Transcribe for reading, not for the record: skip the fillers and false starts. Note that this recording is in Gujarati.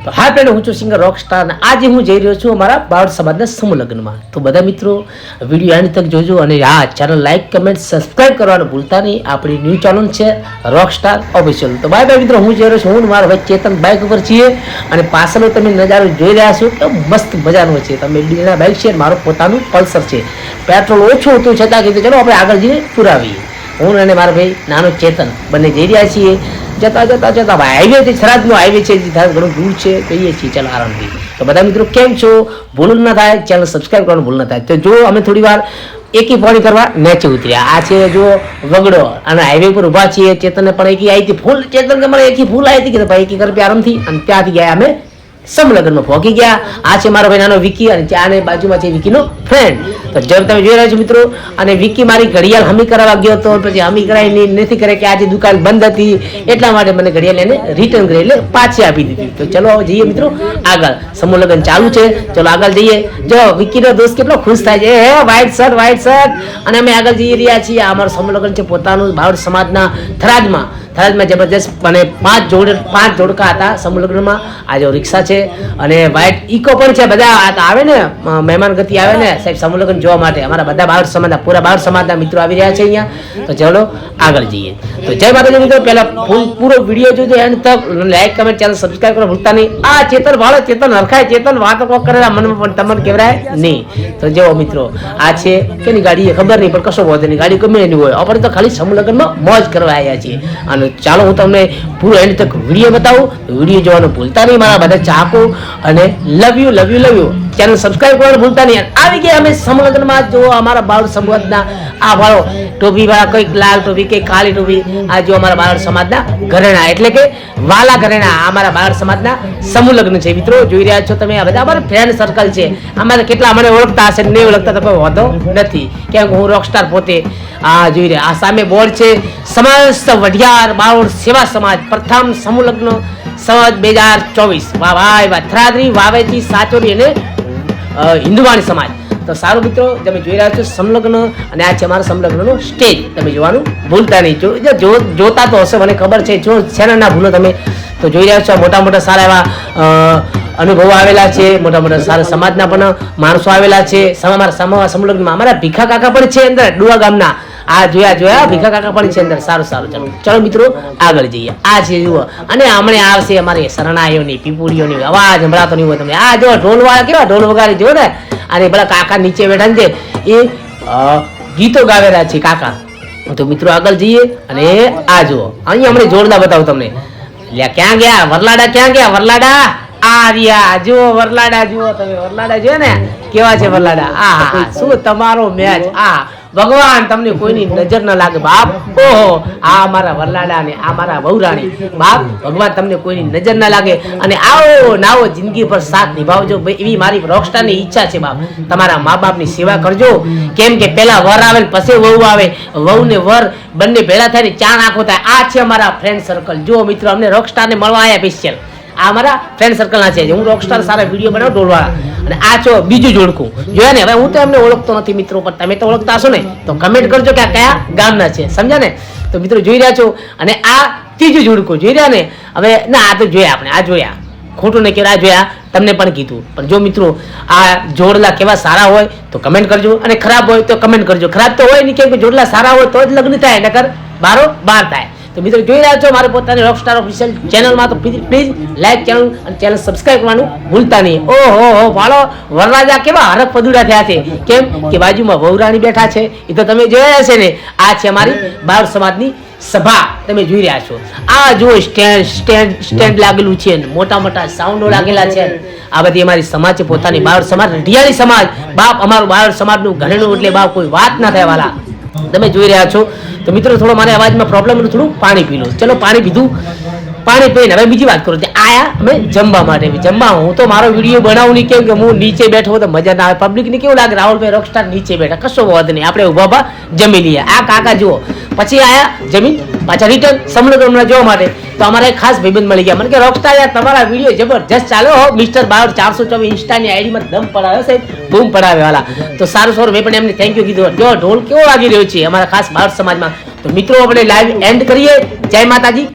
તો હા ફ્રેન્ડ, હું છું સિંગર રોકસ્ટાર અને આજે હું જઈ રહ્યો છું અમારા બાવળ સમાજના સમૂહ લગ્નમાં. તો બધા મિત્રો વિડીયો એન્ડ તક જોજો અને આ ચેનલ લાઈક કમેન્ટ સબસ્ક્રાઇબ કરવાનું ભૂલતા નહીં. આપણી ન્યૂ ચેનલ છે રોકસ્ટાર ઓફિશિયલ. તો બાય બાય મિત્રો, હું જઈ રહ્યો છું. હું મારા ભાઈ ચેતન બાઇક ઉપર છીએ અને પાછળ તમે નજારો જોઈ રહ્યા છો કે મસ્ત મજાનો છે. તમે બીજા બાઇક છે, મારું પોતાનું પલ્સર છે. પેટ્રોલ ઓછું હતું છતાં કીધું ચલો આપણે આગળ જઈને પુરાવીએ. હું અને મારા ભાઈ નાનો ચેતન બંને જઈ રહ્યા છીએ. જતા હાઈવે છે, થરાદનો હાઈવે છે, ઘણું દૂર છે. કહીએ છીએ ચાલો આરામથી. તો બધા મિત્રો કેમ છો? ભૂલ ના થાય, ચેનલ સબસ્ક્રાઈબ કરવાનું ભૂલ ના થાય. તો જો અમે થોડી વાર એકી પાણી કરવા નીચે ઉતર્યા. આ છે જો વગડો અને હાઈવે પર ઉભા છીએ. ચેતનને પણ એકી આવી હતી ફૂલ. ચેતન કે મને એકી ફૂલ આવી હતી કે ભાઈ એકી કરપી આરામથી. અને ત્યાંથી ગયા અમે સમલગ્નમાં પહોંચી ગયા. આ છે મારો ભાઈ નાનો વિકી અને ચાને બાજુમાં છે વિકીનો ફ્રેન્ડ. તો જેમ તમે જોઈ રહ્યા છો મિત્રો, અને વિકી મારી ઘડિયાળ હમી કરાવવા ગયો હતો, પછી હમી કરાવી નથી કરે કે આજે દુકાન બંધ હતી એટલા માટે મને ઘડિયાળ એને રિટર્ન કરી એટલે પાછી આપી દીધી. તો ચલો હવે જઈએ મિત્રો આગળ. સમૂહ લગ્ન ચાલુ છે, ચલો આગળ જઈએ. જો વિકીનો દોસ્ત કેટલો ખુશ થાય છે, હે વ્હાઈટ શર્ટ. અને અમે આગળ જઈ રહ્યા છીએ. આ અમારું સમૂહ લગ્ન છે પોતાનું બાવળ સમાજના થરાદમાં જબરજસ્ત. અને પાંચ જોડકા હતા સમૂહ લગ્નમાં. આજે રિક્ષા છે અને વ્હાઈટ ઇકો પણ છે. બધા આવે ને મહેમાન ગતિ આવે ને સાહેબ સમૂહ લગ્ન જોવા માટે. અમારા બધા બાવળ સમાજના પૂરા બાવળ સમાજના મિત્રો આવી રહ્યા છે અહીંયા. તો ચલો આગળ જઈએ. તો જય માતાજી મિત્રો, પહેલા પૂરો વિડીયો જોજો એન્ડ તક લાઈક કમેન્ટ ચેનલ સબસ્ક્રાઇબ કરવા ભૂલતા નહીં. આ ચેતન વાળો ચેતન હરખાય, ચેતન વાતો કોક કરેલા મનમાં પણ તમને કેવરાય નહીં. તો જો મિત્રો આ છે કેની ગાડી એ ખબર નહીં, પણ કશો વાંધો નહીં, ગાડી ગમે એની હોય. આપણે તો ખાલી સમૂહ લગ્નમાં મોજ કરવા આવ્યા છીએ. અને ચાલો હું તમને પૂરો એન્ડ તક વિડીયો બતાવું. વિડીયો જોવાનું ભૂલતા નહીં મારા બધા ચાહકો. અને લવ યુ ચેનલ સબસ્ક્રાઇબ કરવાનું ભૂલતા નહીં. આવી ગયા અમે સમૂહ લગ્નમાં. જો અમારા બાવળ સમાજના આ વાળો ટોપી વાળા, કઈક લાલ ટોપી, કઈક કાળી ટોપી. આ જો અમારા બાવળ સમાજના ઘરેણા એટલે કે વાલા ઘરેણા. અમારા બાવળ સમાજના સમૂહ લગ્ન છે મિત્રો. જોઈ રહ્યા છો તમે. આ બધા અમારા ફ્રેન્ડ સર્કલ છે. અમારે કેટલા મને ઓળખતા હશે, નહીં ઓળખતા તો કોઈ વાંધો નથી, કેમ કે હું રોકસ્ટાર પોતે. આ જોઈ રહ્યા, આ સામે બોર્ડ છે સમસ્ત વઢિયાર બાવળ સેવા સમાજ પ્રથમ સમૂહ લગ્ન સમાજ 2024. વાહ ભાઈ વાહ. થરાદરી, વાવેતી, સાચોરી અને હિન્દુવાણી સમાજ. તો સારું મિત્રો, તમે જોઈ રહ્યા છો સમલગ્ન અને આ છે અમારા સમલગ્નનો સ્ટેજ. તમે જોવાનું ભૂલતા નહીં. જોતા તો હશે, મને ખબર છે. જો ચેનલ ના ભૂલો તમે. તો જોઈ રહ્યા છો મોટા મોટા સારા એવા અનુભવો આવેલા છે. મોટા સારા સમાજના પણ માણસો આવેલા છે. અમારા સમલગ્નમાં અમારા ભીખા કાકા પણ છે અંદર ડુવા ગામના. આ જોયા ભીખા કાકા પણ છે અંદર. સારું ચલો મિત્રો આગળ જઈએ. આ છે જુઓ. અને હમણે આવશે અમારે શરણાઈઓની પીપુડીઓની અવાજ સંભળાતો નહીં હોય તમને. આ જો ઢોલ વાળા કેવા ઢોલ વગાડી જો ને. અને પેલા કાકા નીચે બેઠા છે એ ગીતો ગાવેલા છે કાકા. તો મિત્રો આગળ જઈએ. અને આ જુઓ અહીંયા હમણાં જોરદાર બતાવું તમને. ક્યાં ગયા વરલાડા? ક્યાં ગયા વરલાડા? આ રહ્યા જુઓ વરલાડા. જુઓ તમે વરલાડા જો ને કેવા છે વરલાડા. આ શું તમારો મેચ. આ ભગવાન તમને કોઈની નજર ન લાગે બાપ. ઓહો, આ મારા વરલાડા ને આ મારા વહુરાણી બાપ. ભગવાન તમને કોઈની નજર ન લાગે. અને આવો નાવો જિંદગી પર સાથ નિભાવજો એવી મારી રોકસ્ટારની ઈચ્છા છે બાપ. તમારા મા બાપની સેવા કરજો. કેમ કે પેલા વર આવે પછી વહુ આવે. વહુ ને વર બંને ભેળા થઈને ચા નાખો થાય. આ છે અમારા ફ્રેન્ડ સર્કલ. જો મિત્રો અમને રોકસ્ટારને મળવા આવ્યા સ્પેશિયલ. આ અમારા ફ્રેન્ડ સર્કલના છે. હું રોકસ્ટાર સારા વિડીયો બનાવું ઢોલવાળા. અને આ છો બીજું જોડકું જોયા ને. હવે હું તો એમને ઓળખતો નથી મિત્રો, પણ તમે તો ઓળખતા હશો ને. તો કમેન્ટ કરજો કે આ કયા ગામના છે, સમજ્યા ને. તો મિત્રો જોઈ રહ્યા છો. અને આ ત્રીજું જોડકું જોઈ રહ્યા ને. હવે ના આ તો જોયા આપણે. આ જોયા, ખોટું નહીં કહેવાય, આ જોયા તમને પણ કીધું. પણ જો મિત્રો આ જોડલા કેવા સારા હોય તો કમેન્ટ કરજો, અને ખરાબ હોય તો કમેન્ટ કરજો. ખરાબ તો હોય નહીં, કેમ કે જોડલા સારા હોય તો જ લગ્ન થાય, નકર બારો બાર થાય. તો મિત્રો જોઈ રહ્યા છો મારી પોતાની રોકસ્ટાર ઓફિશિયલ ચેનલમાં. તો પ્લીઝ લાઈક ચેનલ અને ચેનલ સબસ્ક્રાઇબ કરવાનું ભૂલતા નહીં. ઓહો વાળો વરરાજા કેવા હરખ પદુડા થયા છે. કેમ કે બાજુમાં વહુરાણી બેઠા છે. એ તો તમે જોયા હશે ને. આ છે અમારી બાવળ સમાજની સભા. તમે જોઈ રહ્યા છો. આ જો સ્ટેન્ડ લાગેલું છે, મોટા સાઉન્ડો લાગેલા છે. આ બધી અમારી સમાજ છે પોતાની બાવળ સમાજ, રઢિયાળી સમાજ બાપ. અમારું બાવળ સમાજનું ઘરેણું એટલે બાપ કોઈ વાત ના થાય વાલા. તમે જોઈ રહ્યા છો. તો મિત્રો થોડો મારે અવાજમાં પ્રોબ્લેમ, થોડું પાણી પી લો. ચલો પાણી પીધું. પાણી પીને હવે બીજી વાત કરું. આયા અમે જમવા માટે. જમવા હું તો મારો વિડીયો બનાવું નહીં, કેમ કે હું નીચે બેઠો તો મજા ના આવે. પબ્લિકને કેવું લાગે રાહુલભાઈ રોકસ્ટાર નીચે બેઠા. કશો વાંધો નહીં, આપણે ઉભા જમી લઈએ. આ કાકા જુઓ પછી આયા જમીન પાછા રિટર્ન સમૂહ લગ્ન જોવા માટે. તો અમારા એક ખાસ ભાઈબંધ મળી ગયા. મને કે રોકસ્ટાર યાર તમારા વિડીયો જબરજસ્ત ચાલે હો. મિસ્ટર બાવળ 424 ઇન્સ્ટાની આઈડીમાં દમ પડાવ્યો સાહેબ, બૂમ પડાવે વાલા. તો સારું મેં પણ એમને થેન્ક યુ કીધું. જો ઢોલ કેવો લાગી રહ્યો છે અમારા ખાસ બાવળ સમાજમાં. તો મિત્રો આપણે લાઈવ એન્ડ કરીએ. જય માતાજી.